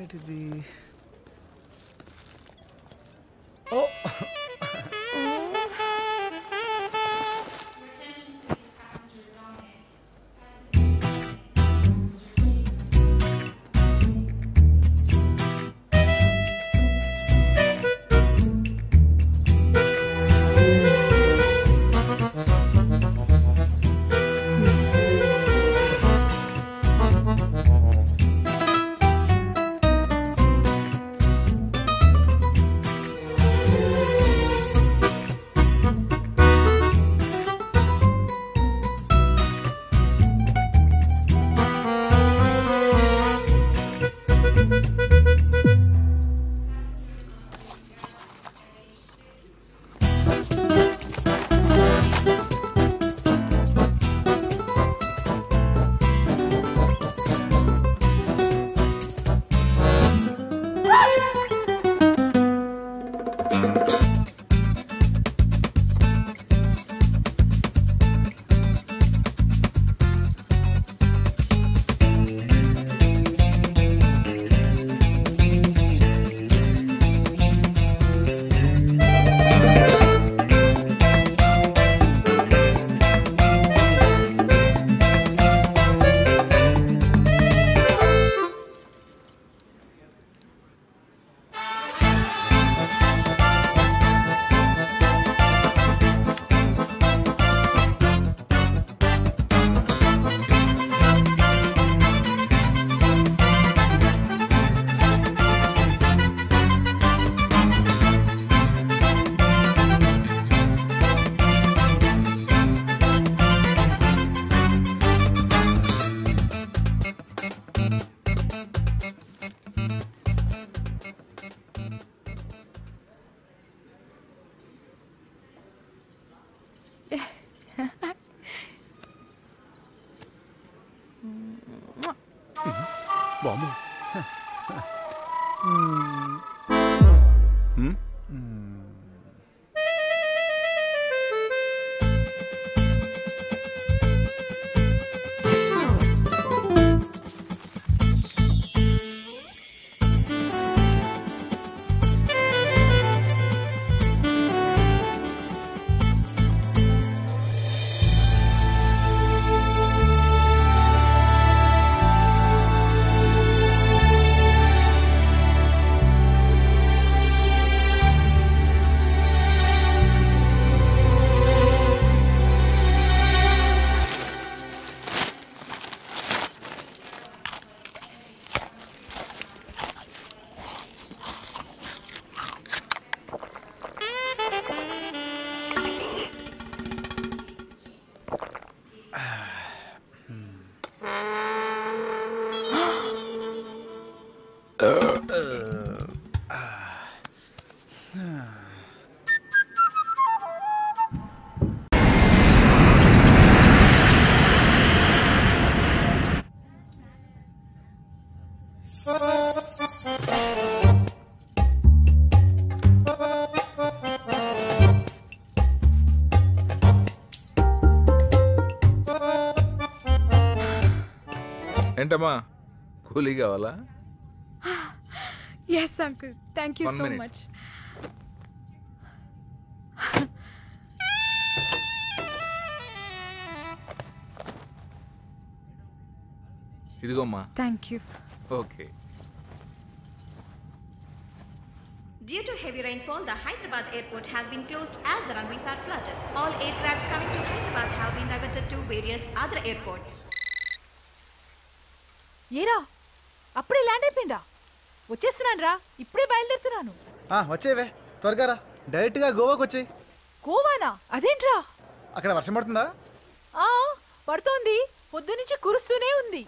ఎక్కడిది? ఓ బాబు ఏంటమ్మా కూలీ కావాలా? yes uncle, thank you so much. ఇదిగోమ్మా. thank you. Okay. Due to heavy rainfall, the Hyderabad airport has been closed as the runways are flooded. All aircrafts coming to Hyderabad have been diverted to various other airports. ఏరా అప్పుడే land అయిపోయిందా? వచ్చేస్తున్నాను రా, ఇప్పుడే బయలుదేరుతున్నాను. వచ్చేవే త్వరగా రా, డైరెక్ట్గా గోవాకి వచ్చేయి. గోవానా? అదేంట్రా? అక్కడ వర్షం పడుతుందా? పడుతోంది, పొద్దు నుంచి కురుస్తూనే ఉంది.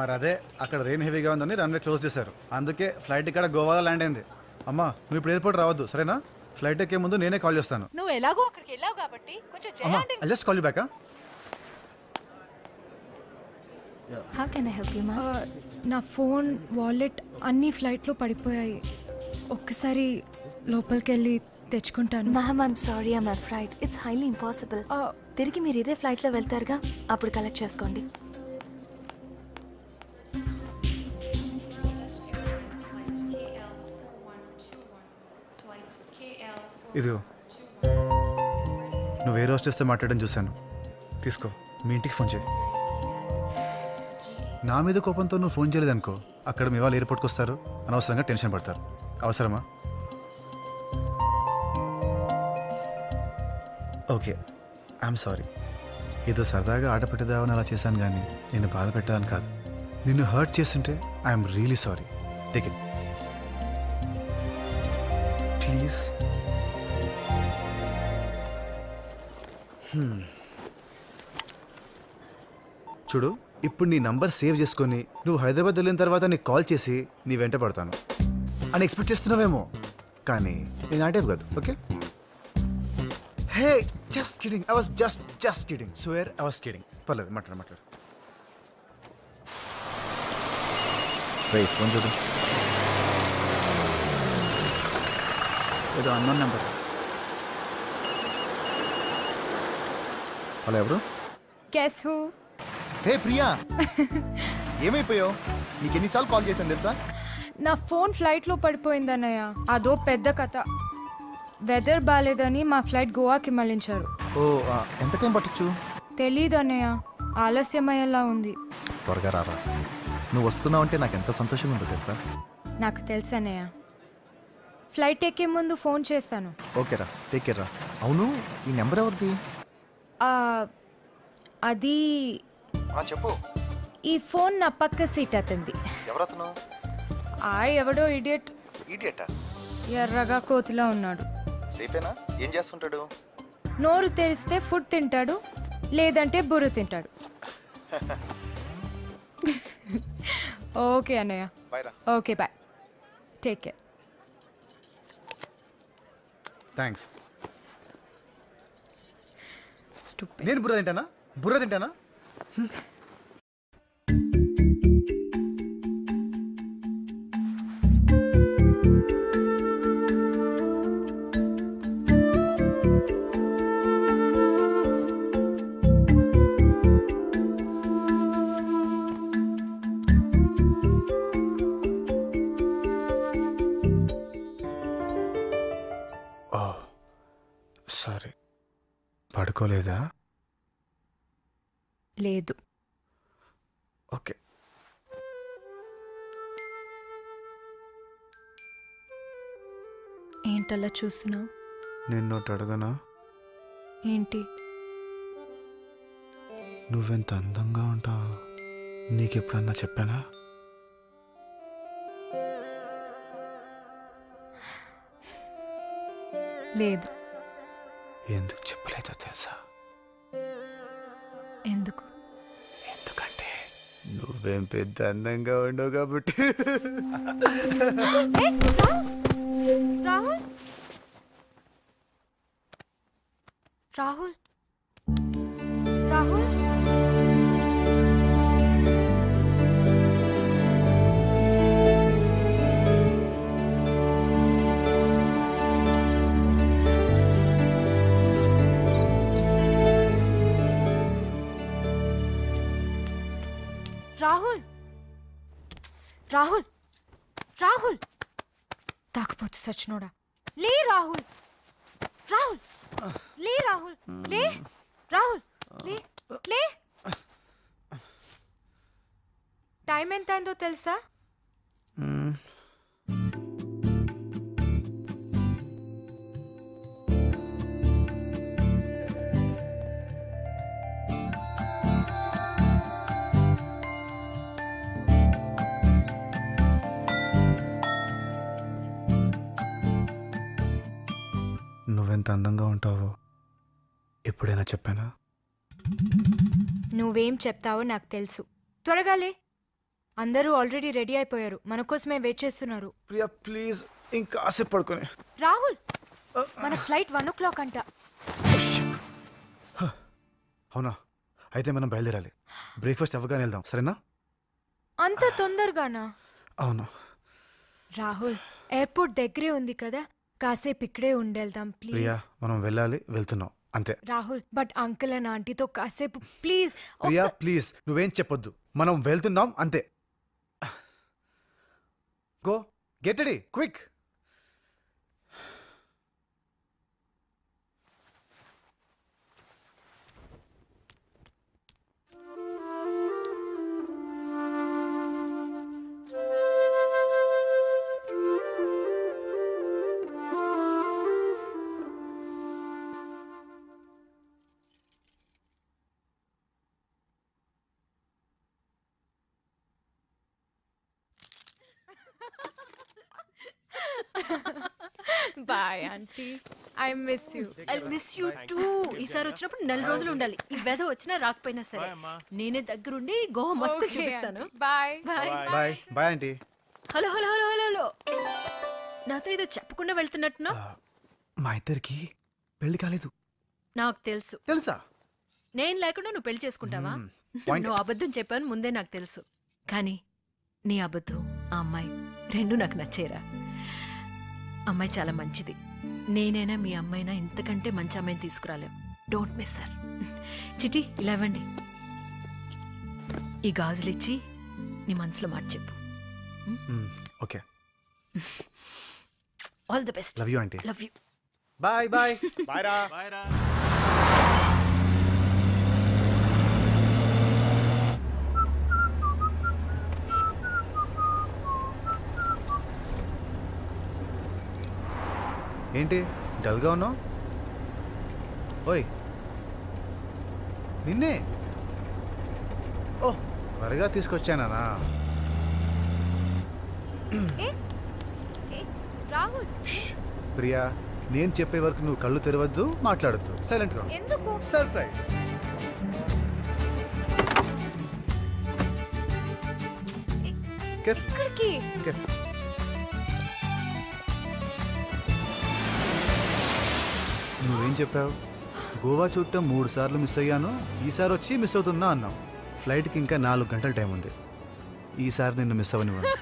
మరి అదే అక్కడ రెయిన్ హెవీగా ఉందని రన్వే క్లోజ్ చేశారు, అందుకే ఫ్లైట్ ఇక్కడ గోవాలో ల్యాండ్ అయింది. అమ్మా నువ్వు ఇప్పుడు ఎయిర్పోర్ట్ రావద్దు సరేనా? ఫ్లైట్ ఎక్కే ముందు నేనే కాల్ చేస్తాను. నువ్వు ఎలాగో అక్కడికి వెళ్ళావు కాబట్టి కొంచెం I just call you back. How can I help you, ma? నా ఫోన్, వాలెట్ అన్నీ ఫ్లైట్లో పడిపోయాయి. ఒక్కసారి లోపలికి వెళ్ళి తెచ్చుకుంటాను. Ma'am I'm sorry, I'm afraid it's highly impossible. తిరిగి మీరు ఇదే ఫ్లైట్లో వెళ్తారుగా, అప్పుడు కలెక్ట్ చేసుకోండి. ఇదిగో నువ్వు ఏ రోజు చేస్తే మాట్లాడడం చూశాను. తీసుకో, మీ ఇంటికి ఫోన్ చేయి. నా మీద కోపంతో నువ్వు ఫోన్ చేయలేదనుకో, అక్కడ మీ వాళ్ళు ఎయిర్పోర్ట్కి వస్తారు, అనవసరంగా టెన్షన్ పడతారు. అవసరమా? Okay, I'm sorry. ఏదో సరదాగా ఆట పెట్టేదామని అలా చేశాను, కానీ నిన్ను బాధ పెట్టాలని కాదు. నిన్ను హర్ట్ చేస్తుంటే I'm really sorry. Take it please. చూడు, ఇప్పుడు నీ నంబర్ సేవ్ చేసుకొని నువ్వు హైదరాబాద్ వెళ్ళిన తర్వాత నీకు కాల్ చేసి నీ వెంట పడతాను అని ఎక్స్పెక్ట్ చేస్తున్నావేమో, కానీ నేను ఆ టైప్ కాదు. Okay? Hey, just kidding. I was just kidding. Swear I was kidding. పర్లేదు, మాట్లాడు. రైట్, ఫోన్ చూడు. ఏదో అన్నోన్ నెంబర్. హలో, ఎవరు? Guess who? హే ప్రియా, ఏమైపోయావు? నీకు ఎన్నిసార్లు కాల్ చేశాను తెలుసా? నా ఫోన్ ఫ్లైట్లో పడిపోయిందన్నయ్య. అదో పెద్ద కథ. వెదర్ బాగాలేదని మా ఫ్లైట్ గోవాకి మళ్ళించారు. ఓ, ఎంత టైం పట్టచ్చు? తెలీదు అన్నయ్య, ఆలస్యమయ్యేలా ఉంది. త్వరగా రారా. నువ్వు వస్తున్నావు అంటే నాకు ఎంత సంతోషంగా ఉందో తెలుసా? నాకు తెలుసు అన్నయ్య. ఫ్లైట్ ఎక్కే ముందు ఫోన్ చేస్తాను. ఓకేరా, టేక్ కేర్ రా. అవును, ఈ నెంబర్ ఎవరిది? అది చెప్పు. ఈ ఫోన్ నా పక్క సీట్ అతంది. ఎవరతను? ఎవడో ఇడియట్. ఈడియటా? ఎర్రగా కోతిలా ఉన్నాడు. సేపేనా? ఏం చేస్తుంటాడు? నోరు తెరిస్తే ఫుడ్ తింటాడు, లేదంటే బుర్ర తింటాడు. ఓకే అన్నయ్య. బాయ్ రా. Okay, bye. Take care. Thanks. Stupid. నేను బుర్ర తింటానా? సారీ, పడుకోలేదా? లేదు. ఓకే. ఏంటలా చూస్తున్నావు? నిన్నోటి అడగనా? ఏంటి? నువ్వెంత అందంగా ఉంటావు నీకెప్పుడన్నా చెప్పానా? లేదు. ఎందుకు చెప్పలేదో తెలుసా? ఎందుకు? ఎందుకంటే నువ్వేం పెద్ద అందంగా ఉండవు కాబట్టి. రాహుల్, రాహుల్, రాహుల్. రాహుల్, రాహుల్, రాహుల్. తాకపోతే సచ్చినోడా. లే రాహుల్, రాహుల్, లే రాహుల్, లే రాహుల్, లే లే. టైం ఎంత అయిందో తెలుసా? నువ్వెంత అందంగా ఉంటావో ఎప్పుడైనా చెప్పానా? నువ్వేం చెప్తావో నాకు తెలుసు. త్వరగా లే. అందరూ ఆల్రెడీ రెడీ అయిపోయారు, మన కోసమే వెయిట్ చేస్తున్నారు. ప్రియా ప్లీజ్, ఇంకా ఆసేపు పడుకొని. రాహుల్, మన ఫ్లైట్ 1 o'clock అంట. అవునా? అయితే మనం బయలుదేరాలి. బ్రేక్ఫాస్ట్ అవ్వగానే వెళ్దాం, సరేనా? అంత తొందరగానా? అవును. రాహుల్, ఎయిర్పోర్ట్ దగ్గరే ఉంది కదా, కాసేపు ఇక్కడే ఉండేద్దాం ప్రియా. ప్లీజ్. మనం వెళ్ళాలి, వెళ్తున్నాం అంతే. రాహుల్, బట్ అంకుల్ అండ్ ఆంటీతో కాసేపు ప్లీజ్. ప్రియా ప్లీజ్, నువ్వేం చెప్పొద్దు, మనం వెళ్తున్నాం అంతే. Go, get ready quick. Bye aunty I miss you. I miss you too. ఈసారి వచ్చినప్పుడు 4 రోజులు ఉండాలి. ఈ వెద వచ్చినా రాకపోయినా సరే నేనే దగ్గరుండి గోవా మొత్తం చూపిస్తాను. Bye bye. Bye bye aunty. Hello hello hello hello hello నాతో ఏదో చెప్పకుండా వెళ్తున్నట్టున్నా. మా ఇద్దరికి పెళ్లి కాలేదు. నాకు తెలుసు. తెలుసా? నేను లేకుండా నువ్వు పెళ్లి చేసుకుంటావా? point. నువ్వు అబద్ధం చెప్పాను ముందే నాకు తెలుసు. కానీ నీ అబద్ధం ఆ అమ్మాయి రెండు నాకు నచ్చేరా. అమ్మాయి చాలా మంచిది. నేనైనా మీ అమ్మాయినా ఇంతకంటే మంచి అమ్మాయిని తీసుకురాలేం. Don't miss her. చిటి ఇలా ఇవ్వండి. ఈ గాజులు ఇచ్చి నీ మనసులో మాట చెప్పు. Okay. All the best. Love you aunty. Love you. Bye bye. Bye రా. ఏంటి డల్గా ఉన్నావు? ఓయ్ నిన్నే. ఓ త్వరగా తీసుకొచ్చానా? రాహుల్ ప్రియా, నేను చెప్పే వరకు నువ్వు కళ్ళు తెరవద్దు, మాట్లాడద్దు. సైలెంట్గా. ఎందుకు? సర్ప్రైజ్. ఎక్కడికి? నువ్వేం చెప్పావు? గోవా చూడటం 3 సార్లు మిస్ అయ్యాను, ఈసారి వచ్చి మిస్ అవుతున్నా అన్నావు. ఫ్లైట్కి ఇంకా 4 గంటల టైం ఉంది. ఈసారి నిన్ను మిస్ అవ్వనివ్వను.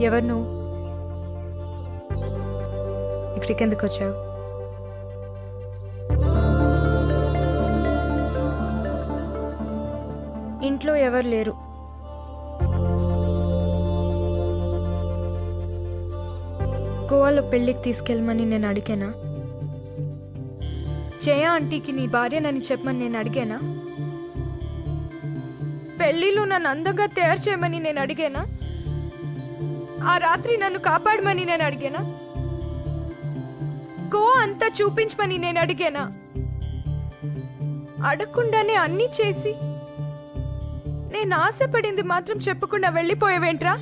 ఎవరు నువ్వు? ఇక్కడికి ఎందుకు వచ్చావు? ఇంట్లో ఎవరు లేరు. గోవాలో పెళ్ళికి తీసుకెళ్ళమని నేను అడిగానా? జయ ఆంటీకి నీ భార్యనని చెప్పమని నేను అడిగానా? పెళ్ళిలో నన్ను అందంగా తయారు చేయమని నేను అడిగానా? ఆ రాత్రి నన్ను కాపాడమని నేను అడిగానా? గోవా అంతా చూపించమని నేను అడిగానా? అడగకుండానే అన్నీ చేసి నేను ఆశపడింది మాత్రం చెప్పకుండా వెళ్ళిపోయేవేంట్రా?